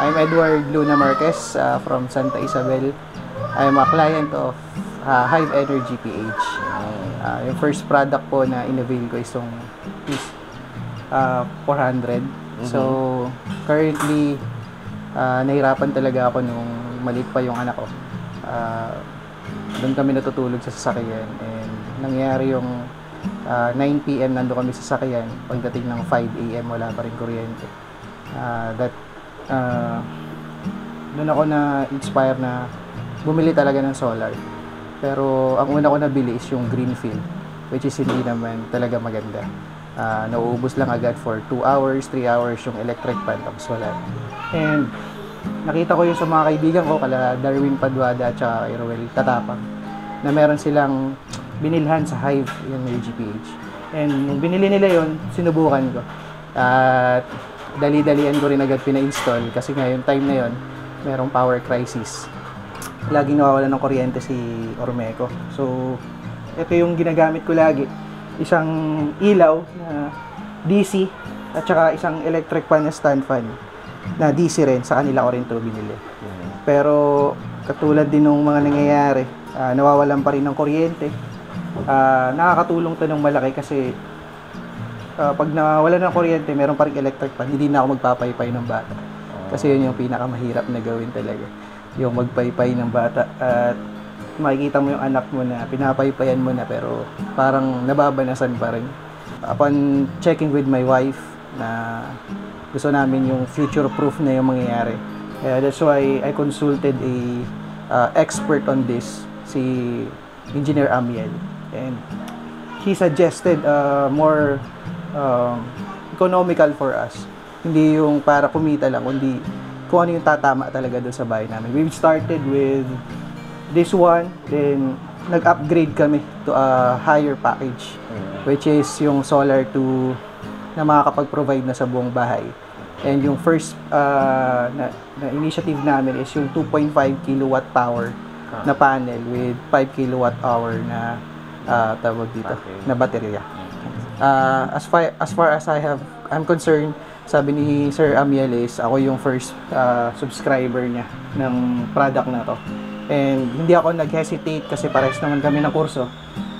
I'm Edward Luna Marquez from Santa Isabel. I'm a client of Hive Energy PH. Yung first product po na in-avail ko is yung 400. So, currently, nahirapan talaga ako nung maliit pa yung anak ko. Doon kami natutulog sa sasakyan. And nangyari yung 9 PM nando kami sa sasakyan. Pagdating ng 5 AM, wala pa rin kuryente. Doon ako na-inspire na bumili talaga ng solar. Pero ang una ko nabili is yung Greenfield, which is hindi naman talaga maganda. Nauubos lang agad for 2 hours, 3 hours yung electric pan, tapos wala. And nakita ko yung sa mga kaibigan ko, kala Darwin Paduada at saka Roel Tatapang, na meron silang binilhan sa Hive Energy PH. And nung binili nila yon, sinubukan ko. At dali-dalian ko rin agad pina-install kasi ngayon time na yon merong power crisis. Laging nawawalan ng kuryente si Ormeco. So, ito yung ginagamit ko lagi. Isang ilaw na DC at saka isang electric fan na stand fan na DC rin. Sa kanila ko rin ito binili. Pero, katulad din ng mga nangyayari, nawawalan pa rin ng kuryente. Nakakatulong ito ng malaki kasi pag nawala ng kuryente, meron pa rin electric fan, hindi na ako magpapaypay ng bata. Kasi yun yung pinakamahirap na gawin talaga. Yung magpaypay ng bata at makikita mo yung anak mo na pinapaypayan mo na pero parang nababanasan pa rin. Upon checking with my wife na gusto namin yung future proof na yung mangyayari. That's why I consulted a expert on this, si Engineer Amiel. And he suggested more economical for us. Hindi yung para kumita lang, kundi kung ano yung tatama talaga doon sa bahay namin. We started with this one, then nag-upgrade kami to a higher package, which is yung solar to na makakapag-provide na sa buong bahay. And yung first na initiative namin is yung 2.5 kilowatt power na panel with 5 kilowatt hour na tawag dito, na baterya. As far as I'm concerned, sabi ni Sir Amiel is ako yung first subscriber niya ng product na to. And hindi ako nag-hesitate kasi pares naman kami ng kurso.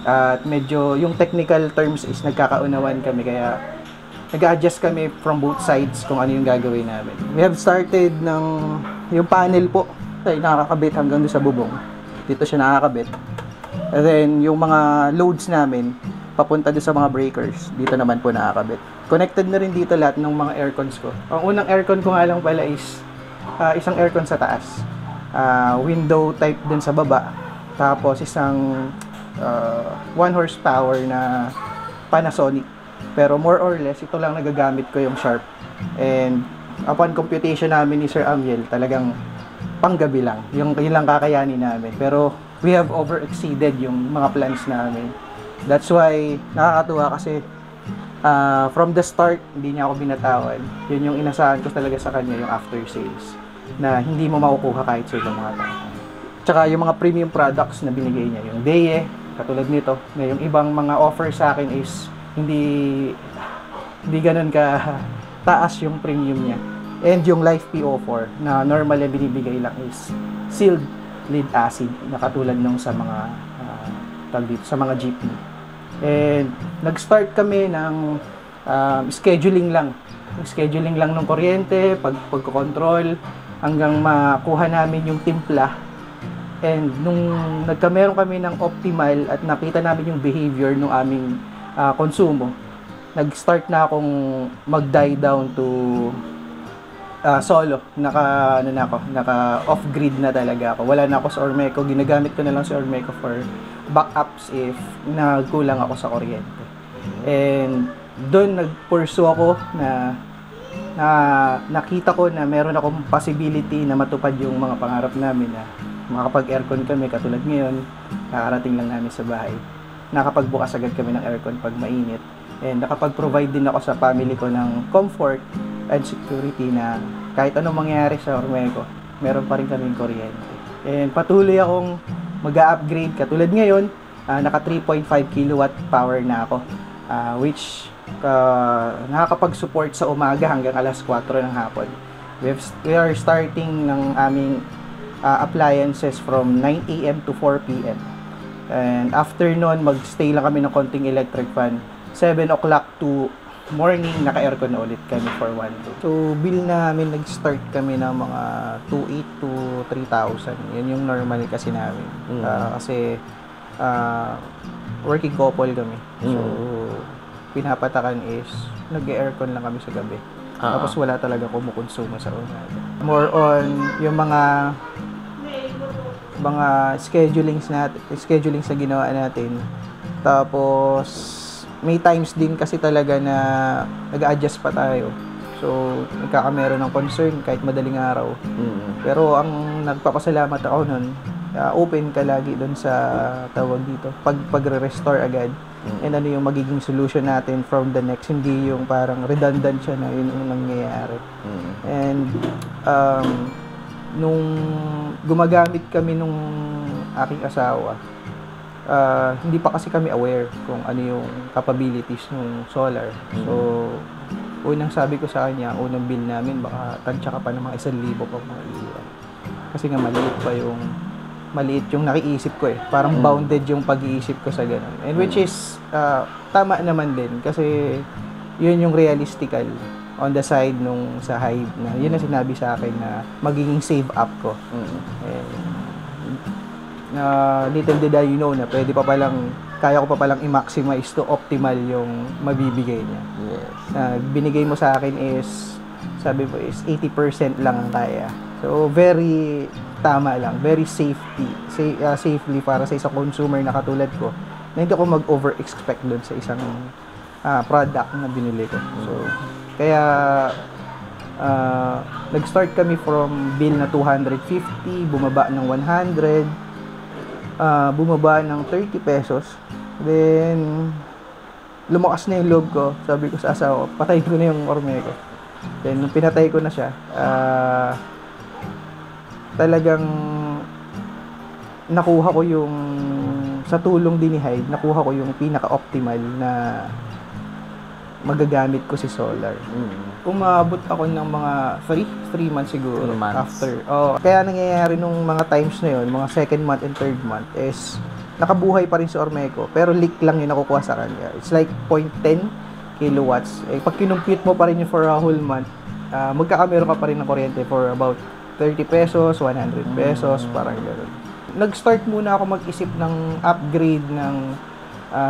At medyo yung technical terms is nagkakaunawan kami kaya nag-adjust kami from both sides kung ano yung gagawin namin. We have started ng yung panel po ay nakakabit hanggang doon sa bubong. Dito siya nakakabit. And then yung mga loads namin papunta doon sa mga breakers. Dito naman po nakakabit. Connected na rin dito lahat ng mga aircons ko. Ang unang aircon ko nga lang pala is isang aircon sa taas. Window type dun sa baba. Tapos isang 1 horsepower na Panasonic. Pero more or less, ito lang nagagamit ko yung Sharp. And upon computation namin ni Sir Amiel, talagang panggabi lang. Yun lang kakayanin namin. Pero we have over-exceeded yung mga plans namin. That's why nakakatuwa kasi from the start, hindi niya ako binatawan. Yun yung inasahan ko talaga sa kanya, yung after sales. Na hindi mo makukuha kahit sa ibang mga tao. Tsaka yung mga premium products na binigay niya. Yung DEE, katulad nito. Na yung ibang mga offer sa akin is hindi ganun ka taas yung premium niya. And yung Life PO4 na normally binibigay lang is sealed lead acid na katulad nung sa mga sa mga jeepney. And nag-start kami ng scheduling lang ng kuryente, pagko-control hanggang makuha namin yung timpla. And nung nagkameron kami ng optimal at nakita namin yung behavior ng aming konsumo, nag-start na akong mag-die down to solo. Naka off-grid na talaga ako. Wala na ako sa Ormeco. Ginagamit ko na lang si Ormeco for backups if nagkulang ako sa kuryente. And doon nag-pursue ako na nakita ko na meron akong possibility na matupad yung mga pangarap namin na makapag-aircon kami katulad ngayon, nakarating lang namin sa bahay. Nakapagbukas agad kami ng aircon pag mainit. And nakapag-provide din ako sa family ko ng comfort and security na kahit anong mangyari sa Ormeco, meron pa rin kaming kuryente. And patuloy akong mag-upgrade katulad ngayon, naka 3.5 kilowatt power na ako, which nakakapag-support sa umaga hanggang alas 4 ng hapon. We are starting ng aming appliances from 9 a.m. to 4 p.m. And after nun, mag-stay lang kami ng konting electric fan. 7 o'clock to morning, naka-aircon na ulit kami for 1 day. So, bill namin, nag-start kami ng mga 2,800 to 3,000. Yan yung normal kasi namin. Kasi, working couple kami. So, pinapatakan is, nag-aircon lang kami sa gabi. Tapos wala talaga kumukonsumo sa umaga. More on yung mga scheduling sa ginawa natin. Tapos may times din kasi talaga na nag-adjust pa tayo. So nagkakameron ng concern kahit madaling araw. Pero ang nagpapasalamat ako nun, open ka lagi doon sa tawag dito. Pagre-restore agad. And ano yung magiging solution natin from the next, hindi yung parang redundant siya na yun yung nangyayari. And nung gumagamit kami nung aking asawa, hindi pa kasi kami aware kung ano yung capabilities ng solar. So unang sabi ko sa kanya, unang bill namin baka tansya ka pa ng mga 1,000 pa mga iwan. Kasi nga maliit yung nakiisip ko eh. Parang bounded yung pag-iisip ko sa ganun. And which is, tama naman din. Kasi, yun yung realistical on the side nung sa Hive na yun ang sinabi sa akin na magiging save up ko. Little did I know na pwede pa palang, kaya ko pa palang i-maximize to optimal yung mabibigay niya. Yes. Binigay mo sa akin is, sabi mo is 80% lang ang kaya. So, very tama lang, very safely para sa isang consumer na katulad ko, na hindi ako mag-over-expect doon sa isang product na binili ko. So, kaya nag-start kami from bill na 250, bumaba ng 100, bumaba ng 30 pesos. Then, lumakas na yung loob ko. Sabi ko sa asawa, patayin ko na yung orme ko. Then, nung pinatay ko na siya, talagang nakuha ko yung sa tulong din ni Hive, nakuha ko yung pinaka-optimal na magagamit ko si solar. Umabot ako ng mga 3 months siguro 3 months. after. Kaya nangyayari nung mga times na yun, mga second month and third month is nakabuhay pa rin si Ormeco, pero leak lang yung nakukuha sa kanya. It's like 0.10 kilowatts. Pag kinumpute mo pa rin yung for a whole month, magkakamero ka pa rin ng kuryente for about 30 pesos, 100 pesos, parang gano'n. Nag-start muna ako mag-isip ng upgrade ng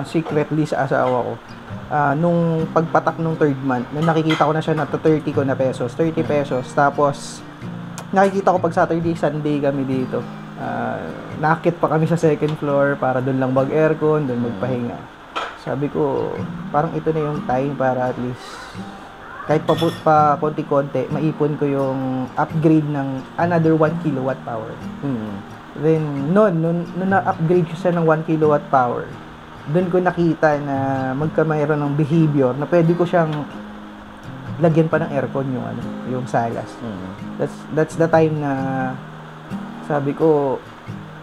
secretly sa asawa ko. Nung pagpatak nung third month, nung nakikita ko na siya na 30 ko na pesos, 30 pesos. Tapos, nakikita ko pag Saturday, Sunday kami dito. Nakakit pa kami sa second floor para doon lang mag-aircon, doon magpahinga. Sabi ko, parang ito na yung time para at least kahit pa konti-konti, maipon ko yung upgrade ng another 1 kilowatt power. Then, nung na-upgrade ko siya ng 1 kilowatt power, doon ko nakita na magkamayroon ng behavior na pwede ko siyang lagyan pa ng aircon yung salas. That's the time na sabi ko,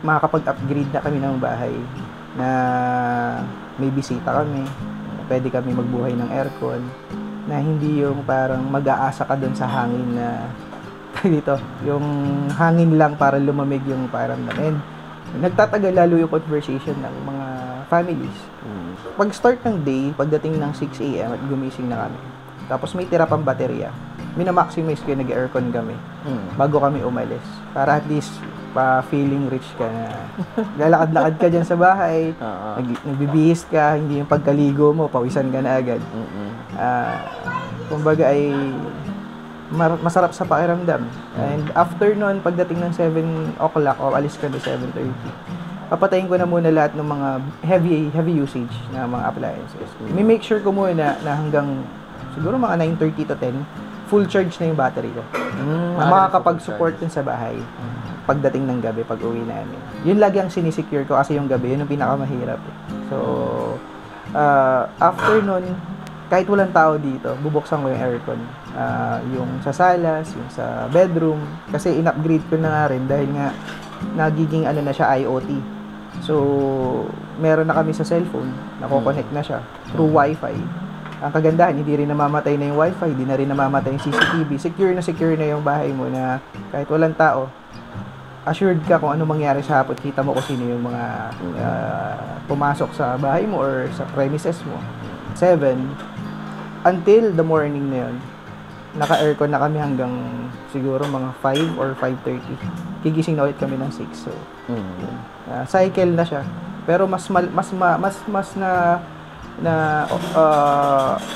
makakapag-upgrade na kami ng bahay na may bisita kami, pwede kami magbuhay ng aircon, na hindi yung parang mag-aasa ka doon sa hangin na dito, yung hangin lang para lumamig yung paramdam. And nagtatagal lalo yung conversation ng mga families. Pag start ng day, pagdating ng 6 a.m. at gumising na kami, tapos may tira pang baterya, minamaximize ko yung nag-aircon kami bago kami umalis. Para at least pa-feeling rich ka na lalakad-lakad ka dyan sa bahay, nagbibihis ka, hindi yung pagkaligo mo, pawisan ka na agad. Kumbaga ay masarap sa pakiramdam. And after nun, pagdating ng 7 o'clock, o alis ka na 7:30, papatayin ko na muna lahat ng mga heavy usage na mga appliances. May make sure ko muna na hanggang siguro mga 9:30 to 10, full charge na yung battery ko. Makakapag-support din sa bahay pagdating ng gabi, pag uwi namin. Yun lagi ang sinisecure ko kasi yung gabi, yun yung pinakamahirap. So, after nun, kahit walang tao dito, bubuksan ko yung aircon. Yung sa salas, yung sa bedroom. Kasi in-upgrade ko na nga rin dahil nga nagiging na siya IoT. So, meron na kami sa cellphone, nako-connect na siya through Wi-Fi. Ang kagandahan, hindi rin namamatay na yung wifi, hindi na rin namamatay yung CCTV. Secure na yung bahay mo na kahit walang tao, assured ka kung ano mangyari sa hapon, kita mo kung sino yung mga pumasok sa bahay mo or sa premises mo. 7, until the morning na yun, naka-aircon na kami hanggang siguro mga 5 or 5:30. Gigising na ulit kami ng 6. So, cycle na siya. Pero mas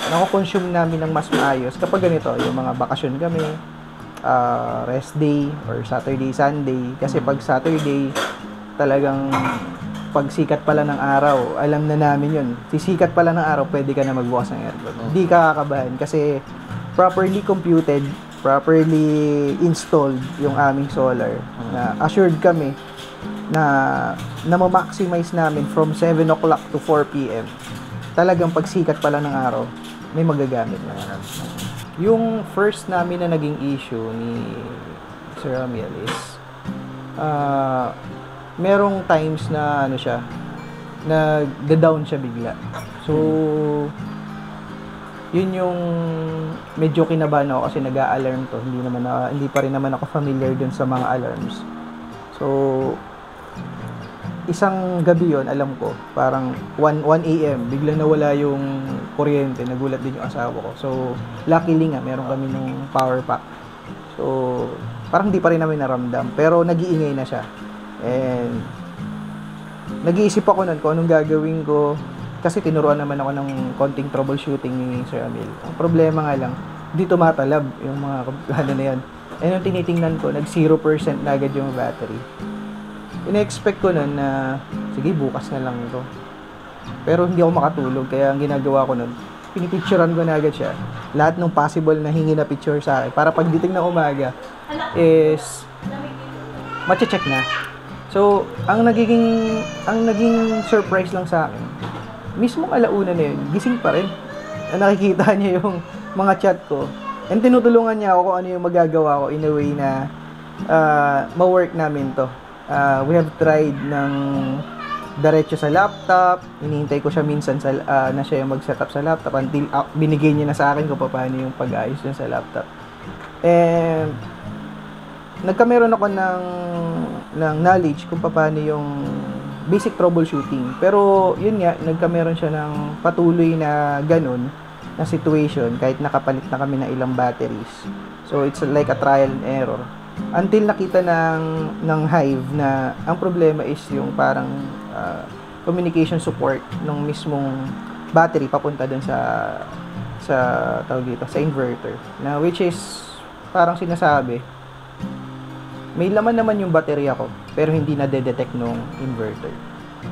nako-consume namin ng mas maayos kapag ganito, yung mga bakasyon kami, rest day or Saturday, Sunday. Kasi pag Saturday, talagang pagsikat pala ng araw, alam na namin yun. Sisikat pala ng araw, pwede ka na magbukas ng aircon. Hindi ka kakabahan kasi properly computed, properly installed yung aming solar. Na assured kami na ma-maximize namin from 7 o'clock to 4 p.m. Talagang pagsikat pala ng araw, may magagamit na. Yung first namin na naging issue ni Sir Amiel is merong times na ano siya, nag-down siya bigla. So, yun yung medyo kinabahan ako kasi nag-a-alarm to. Hindi pa rin naman ako familiar dun sa mga alarms. So, isang gabi yon, alam ko, parang 1 a.m. biglang nawala yung kuryente, nagulat din yung asawa ko. So, luckily nga, meron kami ng power pack. So, parang di pa rin namin naramdam, pero nag-iingay na siya. And, nag-iisip ako nun kung anong gagawin ko, kasi tinuruan naman ako ng konting troubleshooting ni Sir Amil. Ang problema nga lang, di tumatalab yung mga ano na yan. And yung tinitingnan ko, nag 0% na agad yung battery. Ina-expect ko nun na, sige, bukas na lang ito. Pero hindi ako makatulog, kaya ang ginagawa ko nun, pinipicturean ko na agad siya. Lahat ng possible na hingi na picture sa akin, para pagdating na umaga, is, mache-check na. So, ang naging surprise lang sa akin, mismong alauna na yun, gising pa rin. Nakikita niya yung mga chat ko. And tinutulungan niya ako kung ano yung magagawa ko in a way na ma-work namin to. We have tried ng diretso sa laptop. Hinihintay ko siya minsan na siya yung mag-setup sa laptop until binigay niya na sa akin kung paano yung pag-ayos dun sa laptop. And nagkameron ako ng knowledge kung paano yung basic troubleshooting. Pero yun nga, nagkameron siya ng patuloy na ganun na situation kahit nakapalit na kami ng ilang batteries. So it's like a trial and error. Until nakita ng Hive na ang problema is yung parang communication support ng mismong battery papunta dun sa tawag dito, sa inverter. Na which is parang sinasabi, may laman naman yung baterya ko pero hindi na detect nung inverter.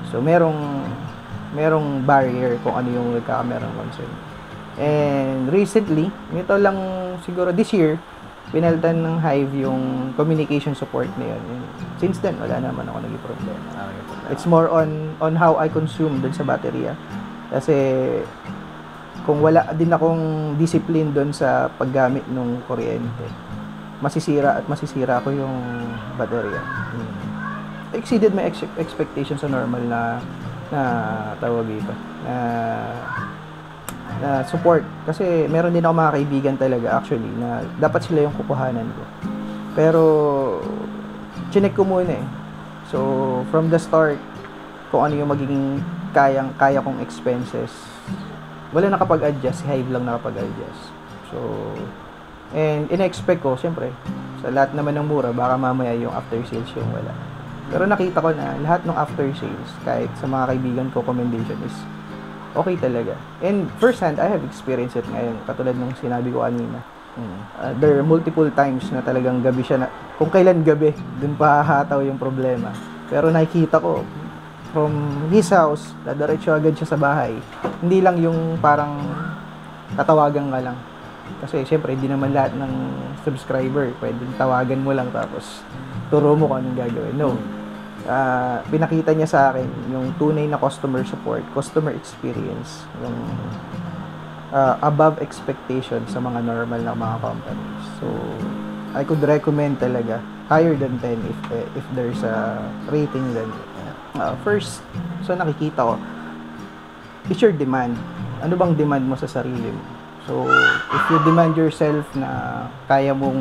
So merong barrier kung ano yung nagkakamerong concern. And recently, nito lang siguro this year, pinalitan ng Hive yung communication support na yun. Since then, wala naman ako naging problema. It's more on how I consume dun sa baterya. Kasi kung wala din akong discipline dun sa paggamit ng kuryente, masisira ko yung baterya. Exceeded my expectations sa normal na tawag dito. Na support. Kasi meron din ako mga kaibigan talaga actually na dapat sila yung kukuhanan ko. Pero chinek ko muna eh. So from the start, kung ano yung magiging kaya kong expenses, wala nakapag-adjust, si Hive lang nakapag-adjust. So and in-expect ko, syempre, sa lahat naman ng mura, baka mamaya yung after sales yung wala. Pero nakita ko na lahat ng after sales, kahit sa mga kaibigan ko, commendation is okay talaga. And first hand, I have experienced it ngayon. Katulad nung sinabi ko kanina. There are multiple times na talagang gabi siya na, kung kailan gabi, dun pa hahataw yung problema. Pero nakikita ko, from his house, dadiretso agad siya sa bahay. Hindi lang yung parang tatawagan ka lang. Kasi syempre, hindi naman lahat ng subscriber pwedeng tawagan mo lang tapos turo mo kung anong gagawin. No. Pinakita niya sa akin yung tunay na customer support, customer experience, yung above expectation sa mga normal na mga companies. So, I could recommend talaga higher than 10 if there's a rating then. First, so nakikita ko, is your demand. ano bang demand mo sa sarili mo. So, if you demand yourself na kaya mong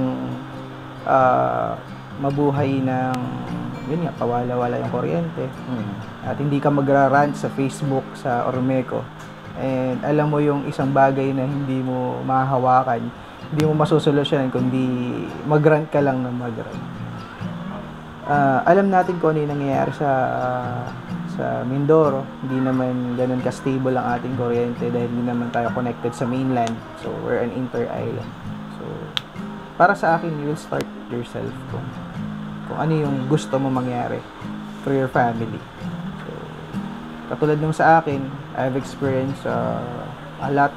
mabuhay ng, yun nga, pawala-wala yung kuryente, at hindi ka magra-rant sa Facebook, sa Ormeco, and alam mo yung isang bagay na hindi mo mahahawakan, hindi mo masusolusyonan kundi mag-rant ka lang ng mag-rant. Alam natin kung ano yung nangyayari sa Mindoro. Hindi naman ganun ka-stable ang ating kuryente dahil hindi naman tayo connected sa mainland. So, we're an inter-island. So, para sa akin, you will start yourself kung ano yung gusto mo mangyari for your family. So, katulad nung sa akin, I've experienced a lot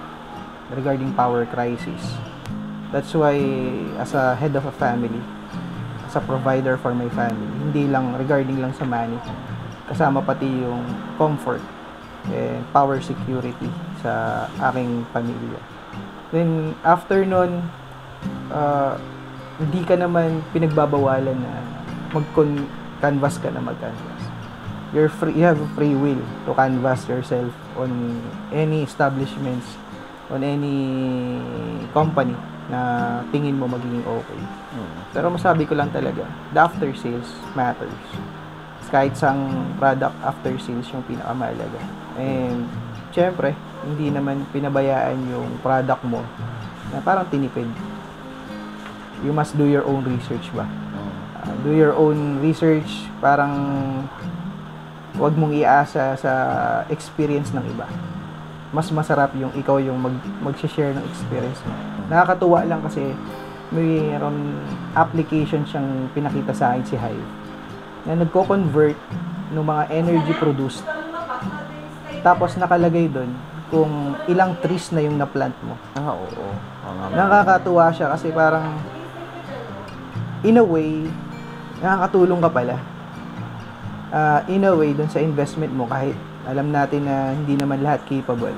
regarding power crisis. That's why, as a head of a family, as a provider for my family, hindi lang regarding lang sa money, kasama pati yung comfort and power security sa aking pamilya. Then after nun, hindi ka naman pinagbabawalan na mag-canvas ka na mag-canvas. You're free, you have a free will to canvas yourself on any establishments, on any company na tingin mo magiging okay. Pero masabi ko lang talaga, the after sales matters. Kahit sang product, after sales yung pinakamahalaga. And syempre, hindi naman pinabayaan yung product mo na parang tinipid. You must do your own research ba? Do your own research, parang wag mong iasa sa experience ng iba. Mas masarap yung ikaw yung mag-share ng experience mo. Nakakatuwa lang kasi mayroon application siyang pinakita sa akin si Hive na nagko-convert ng mga energy produced. Tapos nakalagay doon kung ilang trees na yung na-plant mo. Oo. Nakakatuwa siya kasi parang in a way nakakatulong ka pala. In a way dun sa investment mo kahit alam natin na hindi naman lahat capable.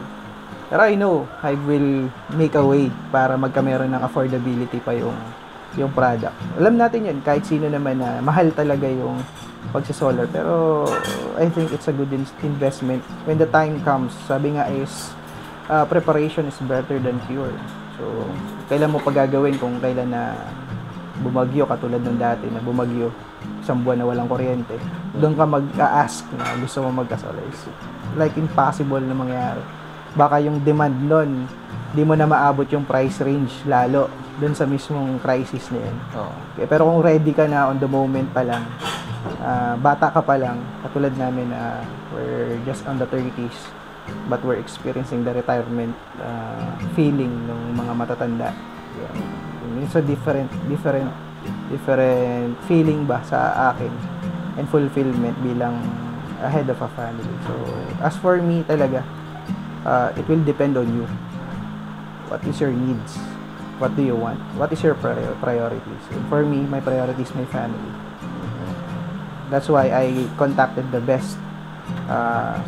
Pero I know, I will make a way para magkameron ng affordability pa yung product. Alam natin yun, kahit sino naman na mahal talaga yung pagsisolar. Pero I think it's a good investment. When the time comes, sabi nga is, preparation is better than cure. So, kailan mo pagagawin kung kailan na bumagyo, katulad ng dati na bumagyo, isang buwan na walang kuryente. Doon ka mag-a-ask na gusto mo magka-solar. Like impossible na mangyari. Baka yung demand nun, di mo na maabot yung price range lalo dun sa mismong crisis na yun. Okay, pero kung ready ka na on the moment pa lang, bata ka pa lang, katulad namin, we're just on the 30s, but we're experiencing the retirement feeling ng mga matatanda. It's a different feeling ba sa akin and fulfillment bilang a head of a family. So, as for me talaga, it will depend on you. What is your needs? What do you want? What is your priorities? And for me, my priority is my family. That's why I contacted the best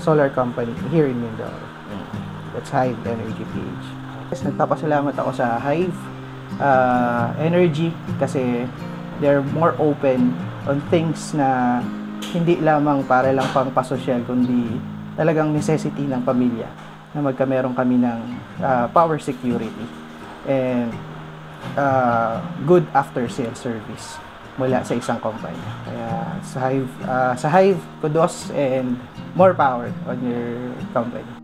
solar company here in Mindoro. That's Hive Energy PH. Yes, nagpapasalamat ako sa Hive Energy kasi they're more open on things na hindi lamang para lang pang pasosyal kundi talagang necessity ng pamilya na magkameron kami ng power security and good after sales service mula sa isang company. Kaya sa Hive, kudos and more power on your company.